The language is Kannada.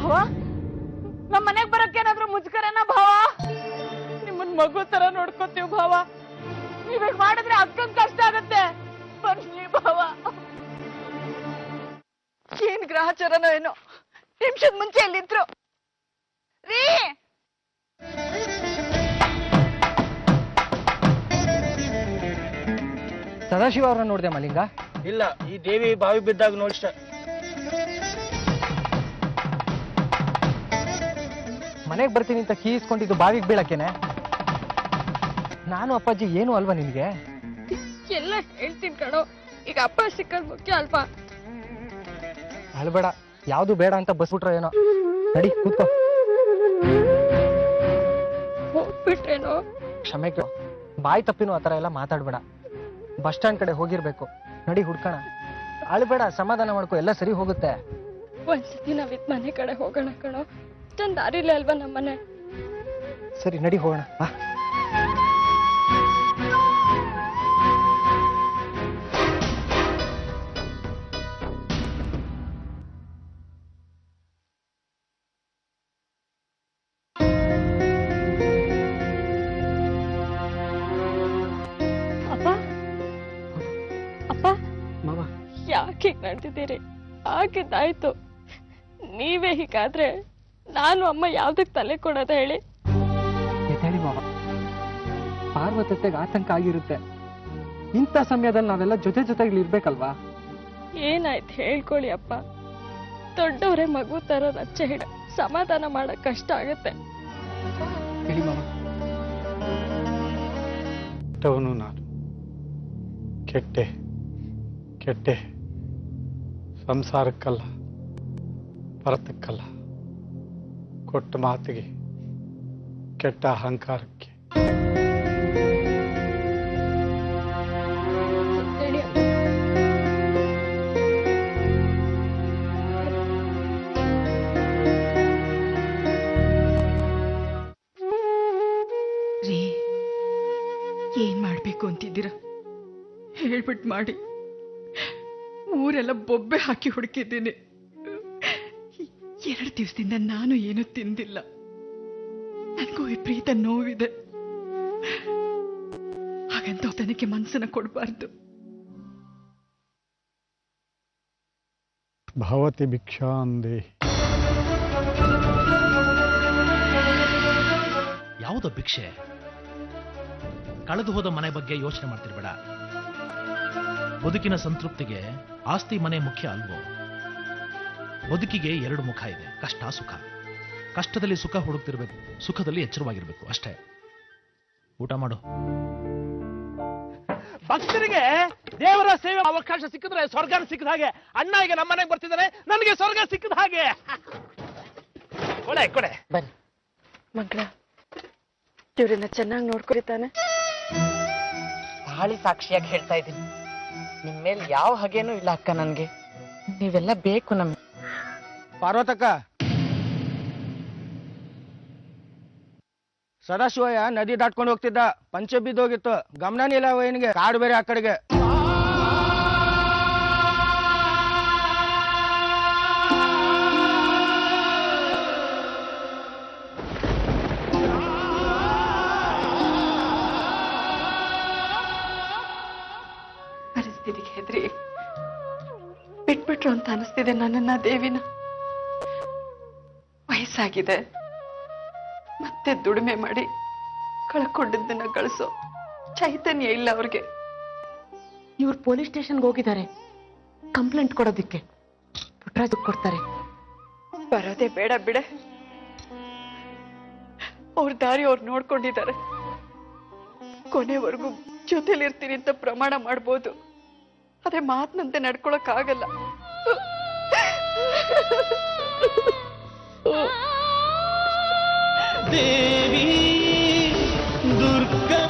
ಭಾವ ನಮ್ಮ ಮನೆಗ್ ಬರಕ್ಕೇನಾದ್ರೂ ಮುಜ್ಕರನ ಭಾವ ನಿಮ್ಮನ್ ಮಗು ತರ ನೋಡ್ಕೋತೀವಿ ಭಾವ ನೀವೀಗ ಮಾಡಿದ್ರೆ ಅಕ್ಕಂಗ್ ಕಷ್ಟ ಆಗತ್ತೆ ಬನ್ನಿ ಭಾವ ಏನ್ ಗ್ರಹಚಾರನೋ ಏನೋ ನಿಮಿಷದ ಮುಂಚೆ ಎಲ್ಲಿದ್ರು ರೀ ಸದಾಶಿವ ಅವ್ರನ್ನ ನೋಡಿದೆ ಮಲಿಂಗ ಇಲ್ಲ ಈ ದೇವಿ ಬಾವಿ ಬಿದ್ದಾಗ ನೋಡಿಷ್ಟ ಮನೆಗೆ ಬರ್ತೀನಿ ಅಂತ ಕೀ ಇಸ್ಕೊಂಡಿದ್ದು ಬಾವಿಗೆ ಬೀಳಕ್ಕೇನೆ ನಾನು ಅಪ್ಪಾಜಿ ಏನು ಅಲ್ವಾ ನಿನ್ಗೆ ಎಲ್ಲ ಹೇಳ್ತೀನಿ ಕಣೋ ಈಗ ಅಪ್ಪ ಸಿಕ್ಕದ್ ಮುಖ್ಯ ಅಲ್ವಾ ಅಳ್ಬೇಡ ಯಾವ್ದು ಬೇಡ ಅಂತ ಬಸ್ಬಿಟ್ರೋ ಏನೋ ನಡಿ ಕೂತ್ಕೋ ಹೋಗ್ಬಿಟ್ರೇನೋ ಕ್ಷಮೆ ಬಾಯಿ ತಪ್ಪಿನೂ ಆತರ ಎಲ್ಲ ಮಾತಾಡ್ಬೇಡ ಬಸ್ ಸ್ಟ್ಯಾಂಡ್ ಕಡೆ ಹೋಗಿರ್ಬೇಕು ನಡಿ ಹುಡ್ಕೋಣ ಅಳ್ಬೇಡ ಸಮಾಧಾನ ಮಾಡ್ಕೊ ಎಲ್ಲ ಸರಿ ಹೋಗುತ್ತೆ ಒಂದ್ಸತಿ ನಾವಿದ್ ಮನೆ ಕಡೆ ಹೋಗೋಣ ಕಣೋ ಅಷ್ಟೊಂದು ದಾರಿಲೇ ಅಲ್ವಾ ನಮ್ಮನೆ ಸರಿ ನಡಿ ಹೋಗೋಣ ಬಾ ಯಾಕೆ ಹೀಗ್ ನಡೆದಿದ್ದೀರಿ ಆಗಿದ್ದಾಯ್ತು ನೀವೇ ಹೀಗಾದ್ರೆ ನಾನು ಅಮ್ಮ ಯಾವ್ದಕ್ ತಲೆ ಕೊಡೋದ ಹೇಳಿ ಹೇಳಿ ಮಾವ ಪಾರ್ವತತೆಗೆ ಆತಂಕ ಆಗಿರುತ್ತೆ ಇಂಥ ಸಮಯದಲ್ಲಿ ನಾವೆಲ್ಲ ಜೊತೆಲಿ ಇರ್ಬೇಕಲ್ವಾ ಏನಾಯ್ತು ಹೇಳ್ಕೊಳ್ಳಿ ಅಪ್ಪ ದೊಡ್ಡವರೇ ಮಗು ತರ ರಚ್ಚೆ ಹಿಡ ಸಮಾಧಾನ ಮಾಡಕ್ ಕಷ್ಟ ಆಗತ್ತೆ ಹೇಳಿ ಮಾವ ನಾನು ಕೆಟ್ಟೆ ಕೆಟ್ಟೆ ಸಂಸಾರಕ್ಕಲ್ಲ ಭರತಕ್ಕಲ್ಲ ಕೊಟ್ಟ ಮಾತಿಗೆ ಕೆಟ್ಟ ಅಹಂಕಾರಕ್ಕೆ ರೀ ಏನ್ ಮಾಡ್ಬೇಕು ಅಂತಿದ್ದೀರ ಹೇಳ್ಬಿಟ್ಟು ಮಾಡಿ ಊರೆಲ್ಲ ಬೊಬ್ಬೆ ಹಾಕಿ ಹುಡುಕಿದ್ದೀನಿ 2 ದಿವಸದಿಂದ ನಾನು ಏನು ತಿಂದಿಲ್ಲ ನನಗೂ ವಿಪರೀತ ನೋವಿದೆ ಹಾಗಂತ ತನಗೆ ಮನಸ್ಸನ್ನ ಕೊಡಬಾರ್ದು ಭವತಿ ಭಿಕ್ಷಾಂದೇ ಯಾವುದೋ ಭಿಕ್ಷೆ ಕಳೆದು ಹೋದ ಮನೆ ಬಗ್ಗೆ ಯೋಚನೆ ಮಾಡ್ತಿರ್ಬೇಡ ಬದುಕಿನ ಸಂತೃಪ್ತಿಗೆ ಆಸ್ತಿ ಮನೆ ಮುಖ್ಯ ಅಲ್ವೋ ಬದುಕಿಗೆ 2 ಮುಖ ಇದೆ ಕಷ್ಟ ಸುಖ ಕಷ್ಟದಲ್ಲಿ ಸುಖ ಹುಡುಕ್ತಿರ್ಬೇಕು ಸುಖದಲ್ಲಿ ಎಚ್ಚರವಾಗಿರ್ಬೇಕು ಅಷ್ಟೇ ಊಟ ಮಾಡು ಭಕ್ತರಿಗೆ ದೇವರ ಸೇವೆ ಅವಕಾಶ ಸಿಕ್ಕಿದ್ರೆ ಸ್ವರ್ಗ ಸಿಕ್ಕಿದ ಹಾಗೆ ಅಣ್ಣ ಈಗ ನಮ್ಮ ಮನೆಗೆ ಬರ್ತಿದ್ದಾನೆ ನನಗೆ ಸ್ವರ್ಗ ಸಿಕ್ಕಿದ ಹಾಗೆ ಕೊಡೆ ಕೊಡೆ ಬನ್ನಿ ಮಗಳ ಇವ್ರನ್ನ ಚೆನ್ನಾಗಿ ನೋಡ್ಕೊರಿತಾನೆ ತಾಳಿ ಸಾಕ್ಷಿಯಾಗಿ ಹೇಳ್ತಾ ಇದ್ದೀನಿ ನಿಮ್ಮೇಲೆ ಯಾವ ಹಾಗೇನೂ ಇಲ್ಲ ಅಕ್ಕ ನನ್ಗೆ ನೀವೆಲ್ಲ ಬೇಕು ನಮ್ಗೆ ಪಾರ್ವತಕ್ಕ ಸದಾಶಿವಯ್ಯ ನದಿ ದಾಟ್ಕೊಂಡು ಹೋಗ್ತಿದ್ದ ಪಂಚೆ ಬಿದ್ದೋಗಿತ್ತು ಗಮನನೇ ಇಲ್ಲ ಅವನಿಗೆ ಕಾಡು ಬೇರೆ ಆ ಕಡೆಗೆ ಪರಿಸ್ಥಿತಿಗೆ ಹೆದ್ರಿ ಬಿಟ್ಬಿಟ್ರು ಅಂತ ಅನಿಸ್ತಿದೆ ನನ್ನನ್ನ ದೇವಿನ ವಯಸ್ಸಾಗಿದೆ ಮತ್ತೆ ದುಡಿಮೆ ಮಾಡಿ ಕಳ್ಕೊಂಡಿದ್ದನ್ನ ಗಳಿಸೋ ಚೈತನ್ಯ ಇಲ್ಲ ಅವ್ರಿಗೆ ಇವ್ರು ಪೊಲೀಸ್ ಸ್ಟೇಷನ್ಗೆ ಹೋಗಿದ್ದಾರೆ ಕಂಪ್ಲೇಂಟ್ ಕೊಡೋದಿಕ್ಕೆ ಪುಟ್ರಾಜ್ ಕೊಡ್ತಾರೆ ಬರೋದೇ ಬೇಡ ಬಿಡೆ ಅವ್ರ ದಾರಿ ಅವ್ರು ನೋಡ್ಕೊಂಡಿದ್ದಾರೆ ಕೊನೆವರೆಗೂ ಜೊತೆಲಿರ್ತೀನಿ ಅಂತ ಪ್ರಮಾಣ ಮಾಡ್ಬೋದು ಅದೇ ಮಾತಿನಂತೆ ನಡ್ಕೊಳಕ್ ಆಗಲ್ಲ ದೇವಿ ದುರ್ಗಾ